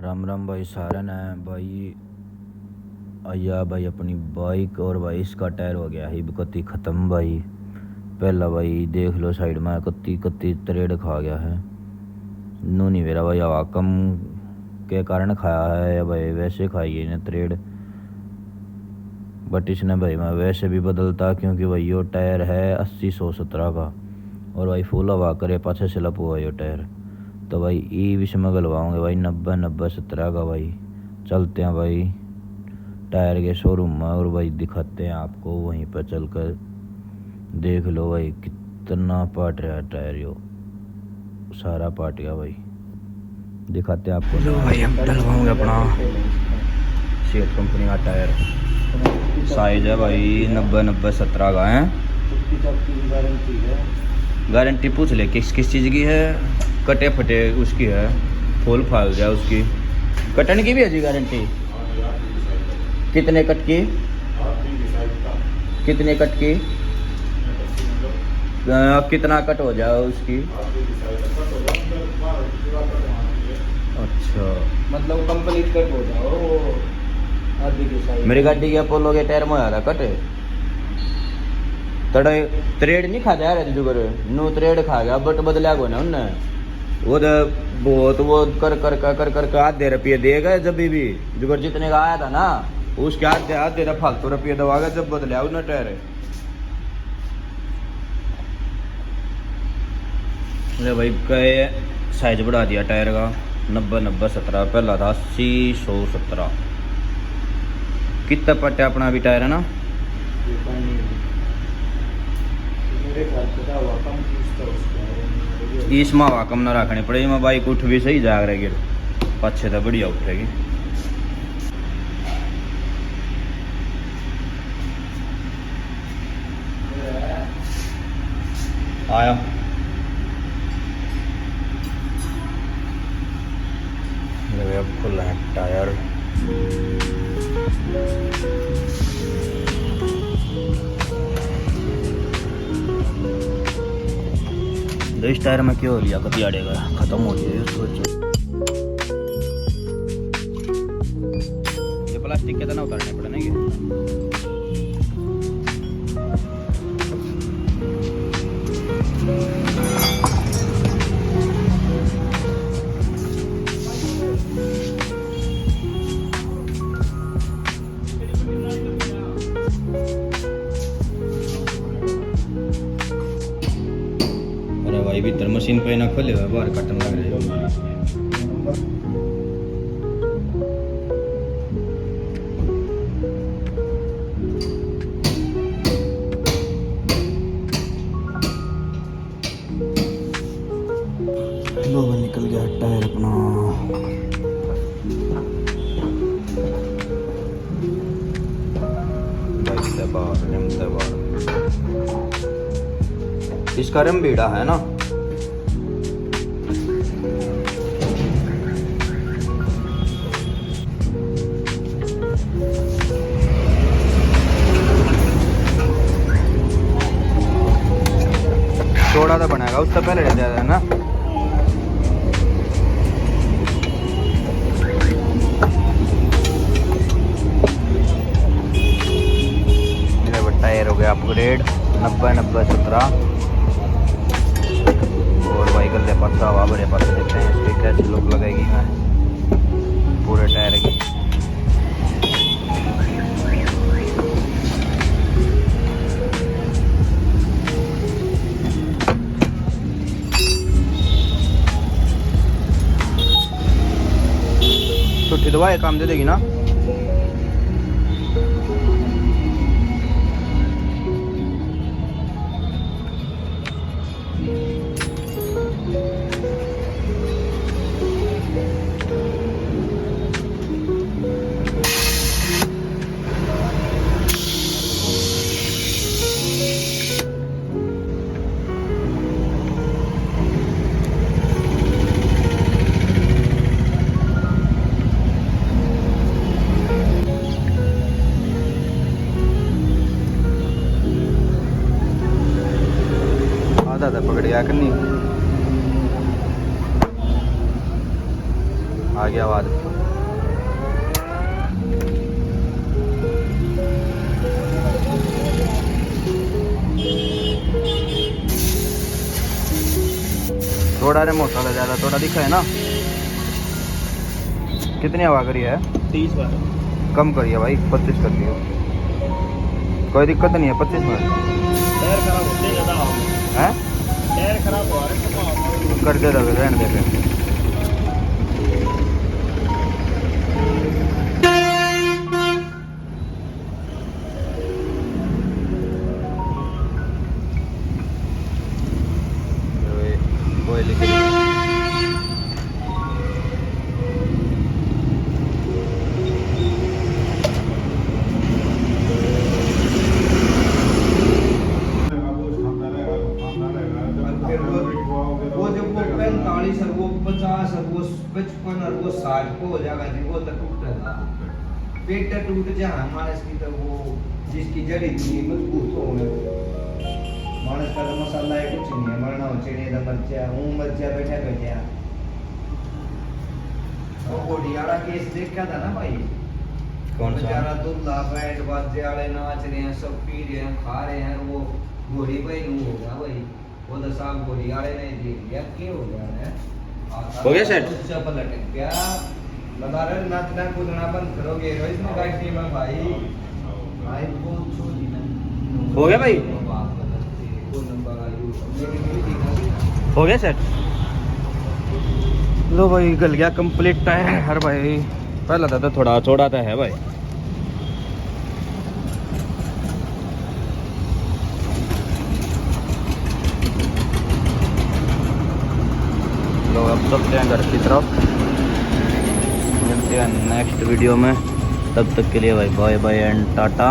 राम राम भाई सारन है भाई। आया भाई अपनी बाइक और भाई इसका टायर हो गया ही कत्ती ख़त्म भाई। पहला भाई देख लो साइड में कत्ती कत्ती तरेड़ खा गया है। नू नहीं मेरा भाई हवा कम के कारण खाया है या भाई वैसे खाई है इन्हें तरेड़। बट इसने भाई मैं वैसे भी बदलता क्योंकि भाई यो टायर है 80-117 का और भाई फुल हवा करे पाछे से लप हुआ यो टायर। तो भाई ई विश में गलवाऊंगे भाई 90-90-17 का भाई। चलते हैं भाई टायर के शोरूम में और भाई दिखाते हैं आपको वहीं पर चलकर। देख लो भाई कितना पाट रहा है टायर यो, सारा पाट गया भाई। दिखाते हैं आपको। लो भाई हम डलवाऊंगे अपना सीएट कंपनी का टायर। साइज है भाई 90-90-17 का है। गारंटी पूछ ले किस किस चीज़ की है। कटे फटे उसकी है, फूल फाल जाए उसकी। कटन की भी है जी गारंटी। कितने कट की, कितने कट की, कितना कट हो जाए उसकी। अच्छा मतलब कंप्लीट कट हो जाओ आधी की साइड। मेरी गाड़ी के अपोलो के टायर में आया था कट तड़े त्रेड नहीं खा जा रहे जुगर नू त्रेड खा गया बट बदला को ना उनने वो बहुत वो कर आधे रुपये दे गए जब भी जुगर जितने का आया था ना उसके आधे आधे फालतू रुपये दबा गए जब बदला उन्हें टायर। ले भाई कहे साइज बढ़ा दिया टायर का 90-90-17 पहला था 80-117। कितना पट्टा अपना भी टायर है ना। मेरे ख्याल से था हुआ कम इसका उसका इसमें हवा कम ना रखनी पड़ेगी। मैं बाइक उठ भी सही जाग रही गिर पाछे तो बढ़िया उठेगी। आया अब खुल है टायर। इस टायर में क्यों हो लिया कभी आड़ेगा खत्म हो गया सोचो। ये प्लास्टिक के तो ना उतारने पड़े नहीं। अरे भाई भीतर मशीन पे ना खोले हुआ बाहर कटन लग रहे हो। लो निकल गया टायर अपना। इसका रम बीड़ा है ना। थोड़ा तो बनेगा उससे पहले रह जाता है ना। टायर हो गया अपग्रेड 90-90-17 और भाई गले पासा हवा बड़े पास देखते हैं इसकी कैसी लुक लगेगी मैं पूरे टायर की। छुट्टी दवा काम दे देगी ना। पकड़ गया कि नहीं। आ गया आवाज। थोड़ा रे मोटा लग ज्यादा थोड़ा दिखा है ना। कितनी हवा करी है? 30 बार कम करिए भाई, 25 कर दियो। कोई दिक्कत नहीं है 25 में। टायर खराब होते हैं ज़्यादा हैं? टायर खराब हुआ है कर दे दे रहने दे फिर। कोई लिख वो जब वो 45 और वो 50 और वो 55 और वो 60 को हो जाएगा जी, वो तो टूटेगा। पेट टूट जाए मानस की तो वो जिसकी जड़ी थी मजबूत हो गए। मानस का तो मसाला है कुछ नहीं है, मरना हो चढ़े तो मर्चा हूँ मर्चा बैठा बैठा। वो घोड़ियाला केस देखा था ना भाई? कौन सा? बेचारा दूल्हा बैंड बाजे वाले नाच रहे हैं, सब पी रहे हैं, खा रहे हैं, वो घोड़ी भाई नू हो गया भाई। वो तो साहब घोड़ी वाले ने देख लिया क्या हो गया है। हो गया सेट? चप्पल लटक गया। बता रहे नाचना कूदना बंद करोगे रोज में गाड़ी में भाई। भाई वो छोड़ी ना। हो गया भाई? वो नंबर आयु हो गया सेट? लो भाई गल गया कंप्लीट टायर भाई। पहला था तो थोड़ा छोड़ा था है भाई। लो अब चलते हैं घर की तरफ, मिलते हैं नेक्स्ट वीडियो में। तब तक के लिए भाई बाय बाय एंड टाटा।